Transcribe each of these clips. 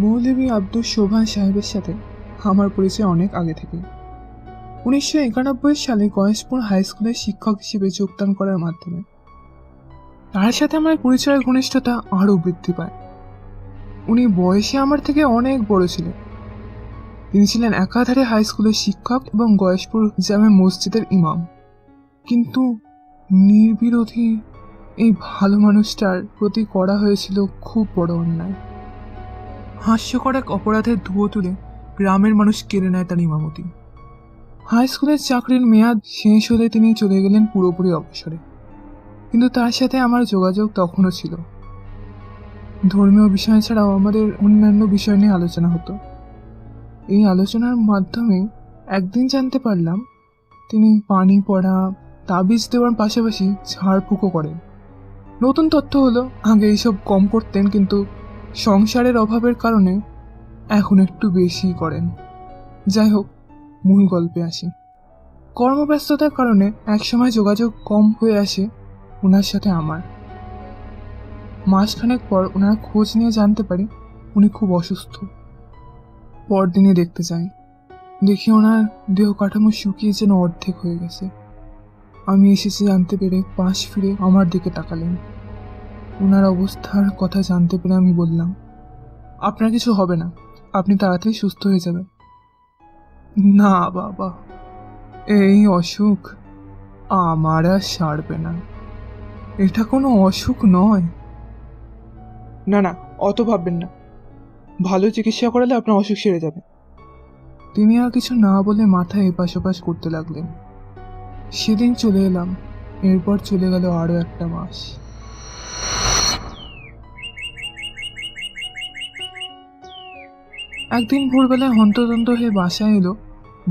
মৌলভী আব্দুল শোভান সাহেবের সাথে আমার পরিচয় অনেক আগে থেকে। 1991 সালে গয়েশপুর হাই স্কুলের শিক্ষক হিসেবে যোগদান করার মাধ্যমে তার সাথে আমার পরিচয়ের ঘনিষ্ঠতা আরও বৃদ্ধি পায়। উনি বয়সে আমার থেকে অনেক বড় ছিলেন। তিনি ছিলেন একাধারে হাই স্কুলের শিক্ষক এবং গয়েশপুর জামে মসজিদের ইমাম। কিন্তু নির্বিরোধী এই ভালো মানুষটার প্রতি করা হয়েছিল খুব বড় অন্যায়। হাস্যকর এক অপরাধের ধুয়ো তুলে গ্রামের মানুষ কেড়ে নেয় তার ইমামতি। হাই স্কুলের চাকরির মেয়াদ শেষ হলে তিনি চলে গেলেন পুরোপুরি অবসরে। কিন্তু তার সাথে আমার যোগাযোগ তখনও ছিল। ধর্মীয় বিষয় ছাড়াও আমাদের অন্যান্য বিষয় নিয়ে আলোচনা হতো। এই আলোচনার মাধ্যমে একদিন জানতে পারলাম তিনি পানি পড়া, তাবিজ দেওয়ার পাশাপাশি ঝাড়ফুঁকও করেন। নতুন তথ্য হলো আগে এইসব কম করতেন, কিন্তু সংসারের অভাবের কারণে এখন একটু বেশি করেন। যাই হোক, মূল গল্পে আসি। কর্মব্যস্ততার কারণে একসময় যোগাযোগ কম হয়ে আসে ওনার সাথে আমার। মাসখানেক পর ওনার খোঁজ নিয়ে জানতে পারি উনি খুব অসুস্থ। পরদিনই দেখতে যাই, দেখি ওনার দেহ কাঠামো শুকিয়ে যেন অর্ধেক হয়ে গেছে। আমি এসেছি জানতে পেরে পাশ ফিরে আমার দিকে তাকালেন। ওনার অবস্থার কথা জানতে পেরে আমি বললাম, আপনার কিছু হবে না, আপনি তাড়াতাড়ি সুস্থ হয়ে যাবেন। না বাবা, এই অসুখ আমার আর সারবে না, এটা কোনো অসুখ নয়। না না, অত ভাববেন না, ভালো চিকিৎসা করালে আপনার অসুখ সেরে যাবে। তিনি আর কিছু না বলে মাথায় এপাশ ওপাশ করতে লাগলেন। সেদিন চলে এলাম, এরপর চলে গেল আরও একটা মাস। একদিন ভোরবেলায় হন্তদন্ত হয়ে বাসায় এলো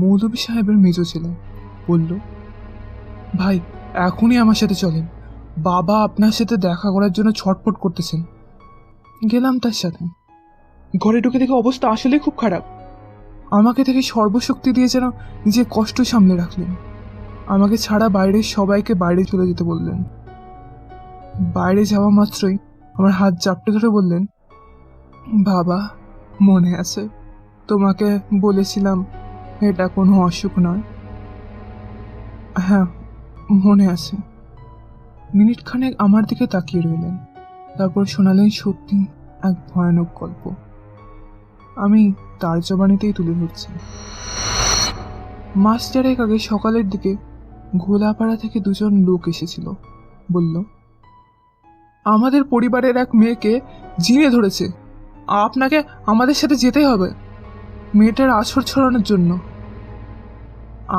মৌলভী সাহেবের মেজ ছেলে। বলল, ভাই এখনই আমার সাথে চলেন, বাবা আপনার সাথে দেখা করার জন্য ছটফট করতেছেন। গেলাম তার সাথে। ঘরে ঢুকে দেখে অবস্থা আসলে খুব খারাপ। আমাকে থেকে সর্বশক্তি দিয়ে যেন নিজের কষ্ট সামলে রাখলেন। আমাকে ছাড়া বাইরের সবাইকে বাইরে চলে যেতে বললেন। বাইরে যাওয়া মাত্রই আমার হাত চাপটে ধরে বললেন, বাবা মনে আছে তোমাকে বলেছিলাম এটা কোনো অসুখ নয়? হ্যাঁ মনে আছে। মিনিট খানেক আমার দিকে তাকিয়ে রইলেন, তারপর শোনালেন সত্যি এক ভয়ানক গল্প। আমি তার জবানিতেই তুলে ধরছি। মাস চারেক আগে সকালের দিকে ঘোলাপাড়া থেকে দুজন লোক এসেছিল। বলল, আমাদের পরিবারের এক মেয়েকে জিনে ধরেছে, আপনাকে আমাদের সাথে যেতে হবে মেয়েটার আছর ছড়ানোর জন্য।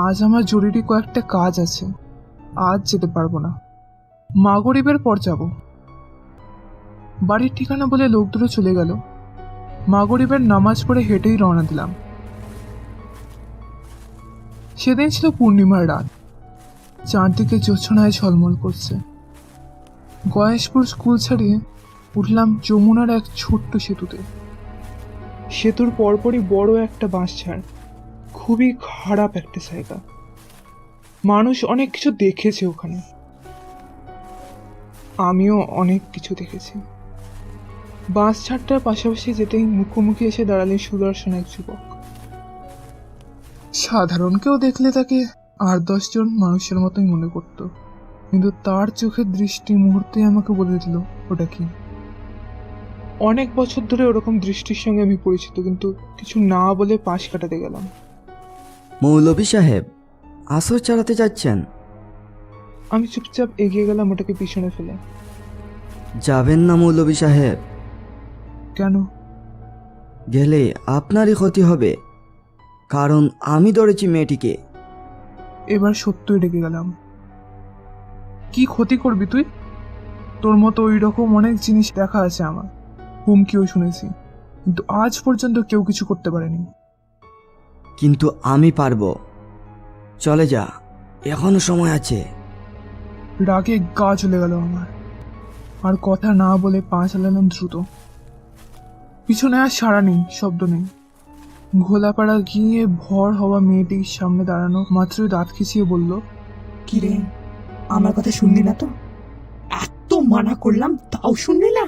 আজ আমার জরুরি কয়েকটা কাজ আছে, আজ যেতে পারবো না, মাগরিবের পর যাব। বাড়ির ঠিকানা বলে লোক দুটো চলে গেল। মাগরিবের নামাজ পড়ে হেঁটেই রওনা দিলাম। সেদিন ছিল পূর্ণিমার রাত, চারদিকে জ্যোৎস্নায় ঝলমল করছে। গয়েশপুর স্কুল ছাড়িয়ে উঠলাম যমুনার এক ছোট্ট সেতুতে। সেতুর পরপরই বড় একটা বাঁশঝাড়, খুবই খারাপ একটা জায়গা। মানুষ অনেক কিছু দেখেছে ওখানে, আমিও অনেক কিছু দেখেছি। বাঁশঝাড়টার পাশাপাশি যেতেই মুখোমুখি এসে দাঁড়ালেন সুদর্শন এক যুবক। সাধারণ কেউ দেখলে তাকে 8-10 জন মানুষের মতোই মনে করত, কিন্তু তার চোখের দৃষ্টি মুহূর্তে আমাকে বলে দিল ওটা কি। অনেক বছর ধরে ওরকম দৃষ্টির সঙ্গে আমি পরিচিত, কিন্তু কিছু না বলে পাশ কাটাতে গেলাম। মৌলভী সাহেব আসর চালাতে যাচ্ছেন? আমি চুপচাপ এগিয়ে গেলাম ওটাকে পিছনে ফেলে। যাবেন না মৌলভী সাহেব, কেন? গেলে আপনারই ক্ষতি হবে, কারণ আমি ধরেছি মেয়েটিকে। এবার সত্যই রেগে গেলাম। কি ক্ষতি করবি তুই? তোর মতো ওই রকম অনেক জিনিস দেখা আছে আমার, হুমকিও শুনেছি, কিন্তু আজ পর্যন্ত কেউ কিছু করতে পারেনি। কিন্তু আমি পারবো, চলে যা, এখনো সময় আছে। রাগে গা চলে গেল আমার, আর কথা না বলে পা চালালাম দ্রুত। পিছনে আর সাড়া নেই, শব্দ নেই। ঘোলাপাড়া গিয়ে ভর হওয়া মেয়েটির সামনে দাঁড়ানো মাত্রই দাঁত খিচিয়ে বলল, কিরে, আমার কথা শুনলি না তো? এত মানা করলাম তাও শুনলি না?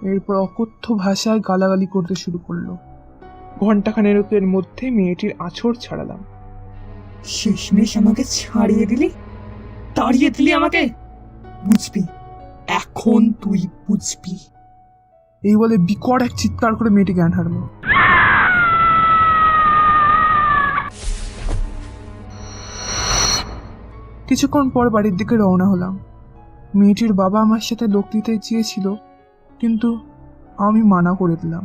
এরপর অকথ্য ভাষায় গালাগালি করতে শুরু করলো। ঘন্টাখানেকের মধ্যে মেয়েটির আঁচড় ছাড়ালাম। শেষমেশ আমাকে ছাড়িয়ে দিলি, তাড়িয়ে দিলি আমাকে। বুঝবি, এখন তুই বুঝবি। এই বলে বিকট এক চিৎকার করে মেয়েটি জ্ঞান হারলো। কিছুক্ষণ পর বাড়ির দিকে রওনা হলাম। মেয়েটির বাবা আমার সাথে লোক দিতে চেয়েছিল, কিন্তু আমি মানা করে দিলাম।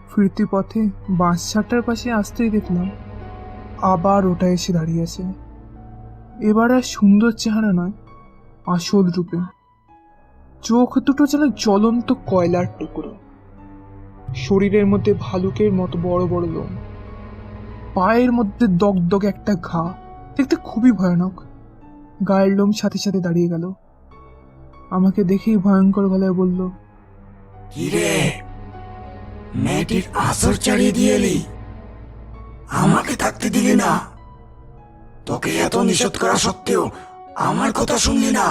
ফিরতি পথে বাস ছাড়টার পাশে আসতেই দেখলাম আবার ওটা এসে দাঁড়িয়েছে। এবার আর সুন্দর চেহারা নয়, আসল রূপে। চোখ দুটো যেন জ্বলন্ত কয়লার টুকরো, শরীরের মধ্যে ভালুকের মতো বড় বড় লোম, পায়ের মধ্যে দগদগ একটা ঘা, দেখতে খুবই ভয়ানক। গায়ের লোম সাথে সাথে দাঁড়িয়ে গেল। আমাকে দেখেই ভয়ঙ্কর গলায় বলল, কিরে, মেয়েটির আসর চালিয়ে দিয়ে এলি, আমাকে থাকতে দিলি না। তোকে এত নিষেধ করা সত্ত্বেও আমার কথা শুনলি না।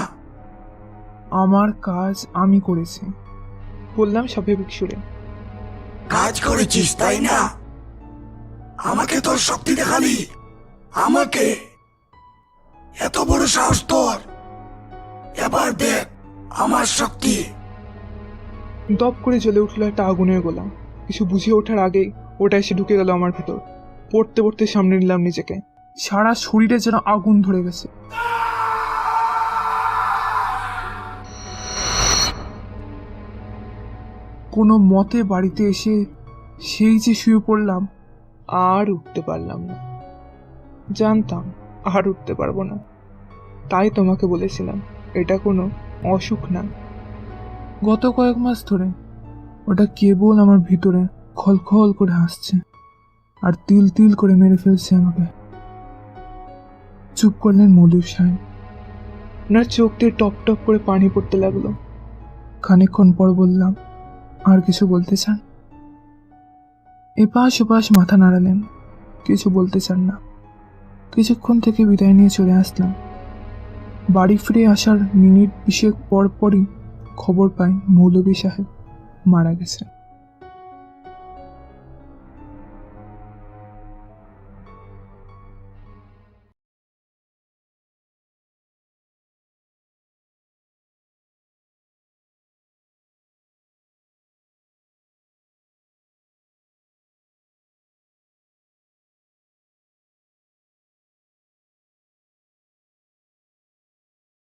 আমার কাজ আমি করেছি, বললাম স্বাভাবিক সুরে। কাজ করেছিস তাই না? আমাকে তোর শক্তি দেখালি, আমাকে। এত বড় সাহস তোর! এবার দেখ আমার শক্তি। দপ করে জ্বলে উঠলো একটা আগুনের গোলা। কিছু বুঝে ওঠার আগেই ওটা এসে ঢুকে গেল আমার ভেতর। পড়তে পড়তে সামনে নিলাম নিজেকে, সারা শরীরে যেন আগুন ধরে গেছে। কোনো মতে বাড়িতে এসে সেই যে শুয়ে পড়লাম, আর উঠতে পারলাম না। জানতাম আর উঠতে পারবো না, তাই তোমাকে বলেছিলাম এটা কোনো অসুখ না। গত কয়েক মাস ধরে ওটা কেবল আমার ভিতরে খলখল করে হাসছে আর তিল তিল করে মেরে ফেলছে আমাকে। চুপ করলেন মৌলভী সাহেব। ওনার চোখ দিয়ে টপ টপ করে পানি পড়তে লাগলো। খানিকক্ষণ পর বললাম, আর কিছু বলতে চান? এপাশ ওপাশ মাথা নাড়ালেন, কিছু বলতে চান না। কিছুক্ষণ থেকে বিদায় নিয়ে চলে আসলাম। বাড়ি ফিরে আসার মিনিট 20 পর পরই খবর পাই মৌলভী সাহেব মারা গেছে।